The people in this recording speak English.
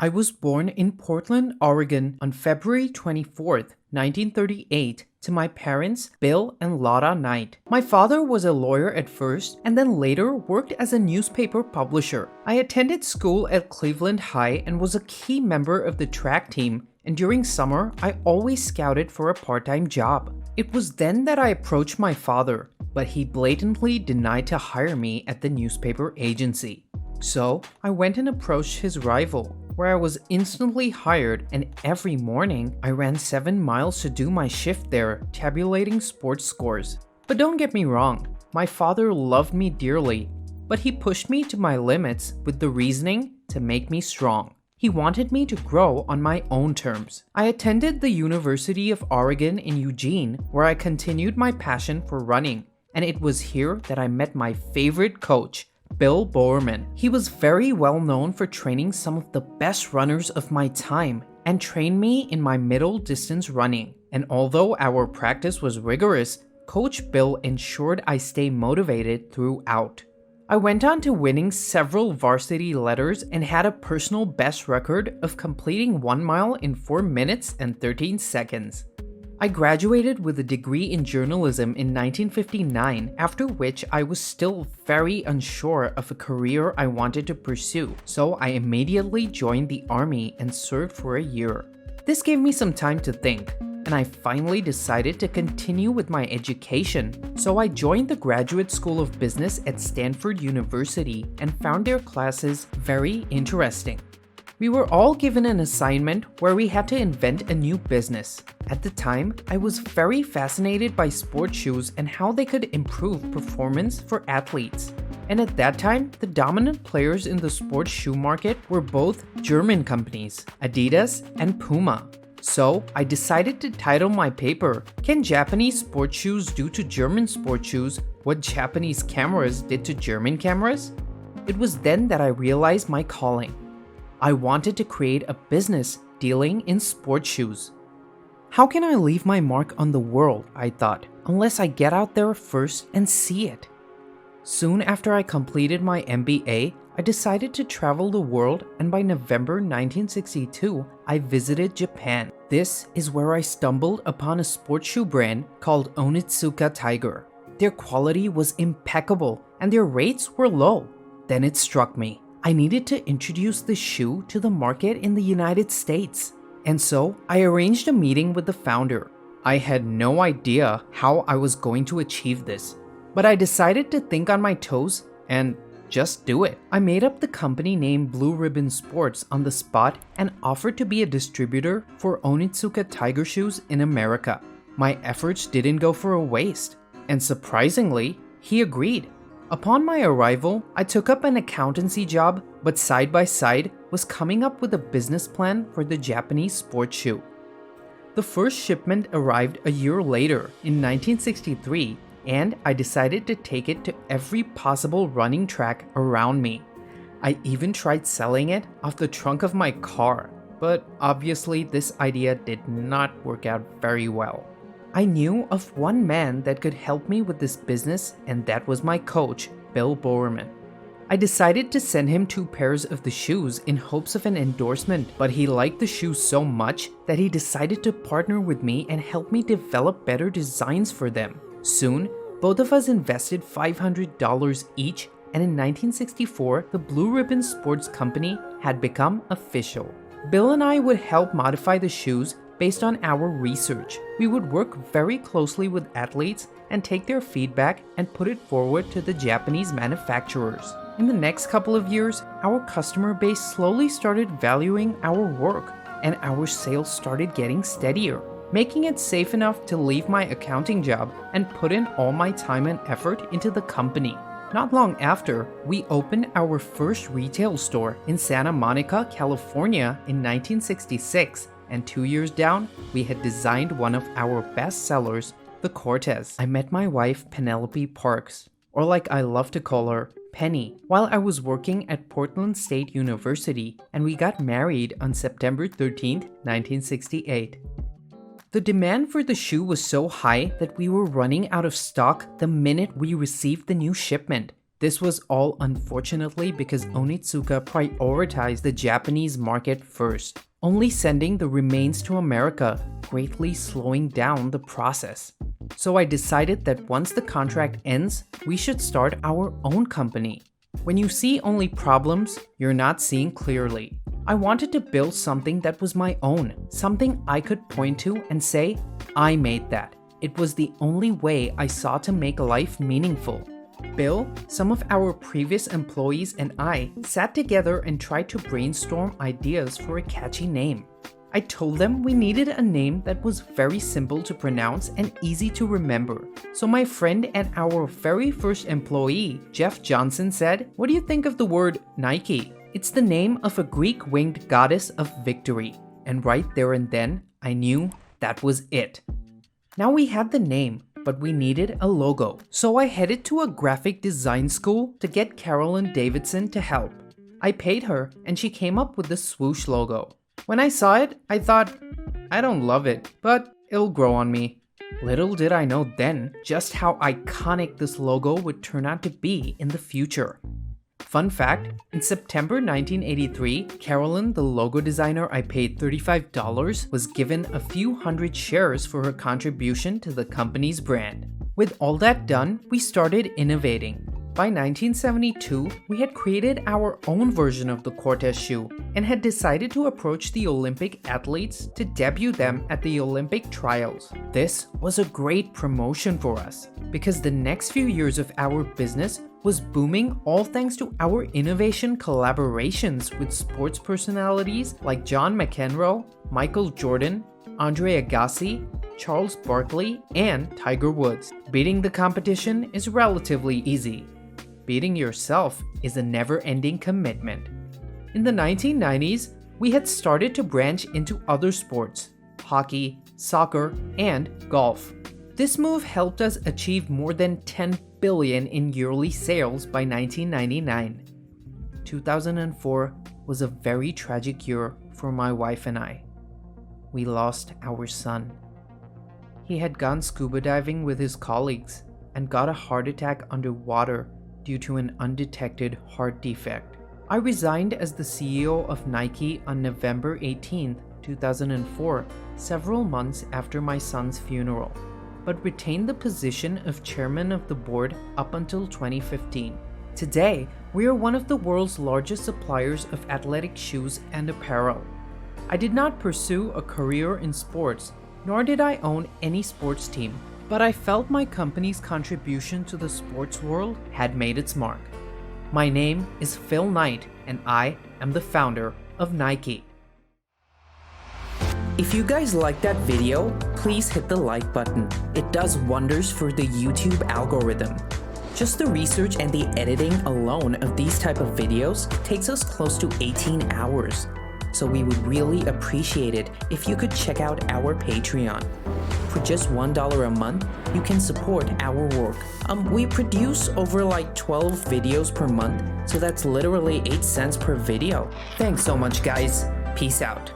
I was born in Portland, Oregon on February 24th, 1938, to my parents, Bill and Lotta Knight. My father was a lawyer at first and then later worked as a newspaper publisher. I attended school at Cleveland High and was a key member of the track team, and during summer, I always scouted for a part-time job. It was then that I approached my father, but he blatantly denied to hire me at the newspaper agency. So, I went and approached his rival, where I was instantly hired, and every morning I ran 7 miles to do my shift there, tabulating sports scores. But don't get me wrong, my father loved me dearly, but he pushed me to my limits with the reasoning to make me strong. He wanted me to grow on my own terms. I attended the University of Oregon in Eugene, where I continued my passion for running, and it was here that I met my favorite coach, Bill Bowerman. He was very well known for training some of the best runners of my time and trained me in my middle distance running. And although our practice was rigorous, Coach Bill ensured I stay motivated throughout. I went on to winning several varsity letters and had a personal best record of completing 1 mile in 4 minutes and 13 seconds. I graduated with a degree in journalism in 1959, after which I was still very unsure of a career I wanted to pursue, so I immediately joined the army and served for a year. This gave me some time to think, and I finally decided to continue with my education, so I joined the Graduate School of Business at Stanford University and found their classes very interesting. We were all given an assignment where we had to invent a new business. At the time, I was very fascinated by sports shoes and how they could improve performance for athletes. And at that time, the dominant players in the sports shoe market were both German companies, Adidas and Puma. So, I decided to title my paper, "Can Japanese sports shoes do to German sports shoes what Japanese cameras did to German cameras?" It was then that I realized my calling. I wanted to create a business dealing in sports shoes. How can I leave my mark on the world, I thought, unless I get out there first and see it? Soon after I completed my MBA, I decided to travel the world, and by November 1962, I visited Japan. This is where I stumbled upon a sports shoe brand called Onitsuka Tiger. Their quality was impeccable and their rates were low. Then it struck me. I needed to introduce the shoe to the market in the United States. And so I arranged a meeting with the founder. I had no idea how I was going to achieve this, but I decided to think on my toes and just do it. I made up the company name Blue Ribbon Sports on the spot and offered to be a distributor for Onitsuka Tiger shoes in America. My efforts didn't go for a waste, and surprisingly, he agreed. Upon my arrival, I took up an accountancy job, but side by side was coming up with a business plan for the Japanese sports shoe. The first shipment arrived a year later, in 1963, and I decided to take it to every possible running track around me. I even tried selling it off the trunk of my car, but obviously this idea did not work out very well. I knew of one man that could help me with this business, and that was my coach, Bill Bowerman. I decided to send him 2 pairs of the shoes in hopes of an endorsement, but he liked the shoes so much that he decided to partner with me and help me develop better designs for them. Soon, both of us invested $500 each, and in 1964, the Blue Ribbon Sports Company had become official. Bill and I would help modify the shoes based on our research. We would work very closely with athletes and take their feedback and put it forward to the Japanese manufacturers. In the next couple of years, our customer base slowly started valuing our work, and our sales started getting steadier, making it safe enough to leave my accounting job and put in all my time and effort into the company. Not long after, we opened our first retail store in Santa Monica, California in 1966. And 2 years down, we had designed one of our best sellers, the Cortez. I met my wife, Penelope Parks, or like I love to call her, Penny, while I was working at Portland State University, and we got married on September 13, 1968. The demand for the shoe was so high that we were running out of stock the minute we received the new shipment. This was all unfortunately because Onitsuka prioritized the Japanese market first, only sending the remains to America, greatly slowing down the process. So I decided that once the contract ends, we should start our own company. When you see only problems, you're not seeing clearly. I wanted to build something that was my own, something I could point to and say, I made that. It was the only way I saw to make life meaningful. Bill, some of our previous employees, and I sat together and tried to brainstorm ideas for a catchy name. I told them we needed a name that was very simple to pronounce and easy to remember. So my friend and our very first employee, Jeff Johnson, said, "What do you think of the word Nike? It's the name of a Greek winged goddess of victory." And right there and then, I knew that was it. Now we had the name, but we needed a logo. So I headed to a graphic design school to get CAROLYN Davidson to help. I paid her and she came up with the swoosh logo. When I saw it, I thought, I don't love it, but it'll grow on me. Little did I know then just how iconic this logo would turn out to be in the future. Fun fact, in September 1983, CAROLYN, the logo designer I paid $35, was given a few hundred shares for her contribution to the company's brand. With all that done, we started innovating. By 1972, we had created our own version of the Cortez shoe and had decided to approach the Olympic athletes to debut them at the Olympic trials. This was a great promotion for us because the next few years of our business was booming all thanks to our innovation collaborations with sports personalities like John McEnroe, Michael Jordan, Andre Agassi, Charles Barkley, and Tiger Woods. Beating the competition is relatively easy. Beating yourself is a never-ending commitment. In the 1990s, we had started to branch into other sports, hockey, soccer, and golf. This move helped us achieve more than $10 billion in yearly sales by 1999. 2004 was a very tragic year for my wife and I. We lost our son. He had gone scuba diving with his colleagues and got a heart attack underwater due to an undetected heart defect. I resigned as the CEO of Nike on November 18, 2004, several months after my son's funeral, but retained the position of chairman of the board up until 2015. Today, we are one of the world's largest suppliers of athletic shoes and apparel. I did not pursue a career in sports, nor did I own any sports team, but I felt my company's contribution to the sports world had made its mark. My name is Phil Knight, and I am the founder of Nike. If you guys liked that video, please hit the like button. It does wonders for the YouTube algorithm. Just the research and the editing alone of these type of videos takes us close to 18 hours. So we would really appreciate it if you could check out our Patreon. For just $1 a month, you can support our work. We produce over like 12 videos per month, so that's literally 8 cents per video. Thanks so much, guys. Peace out.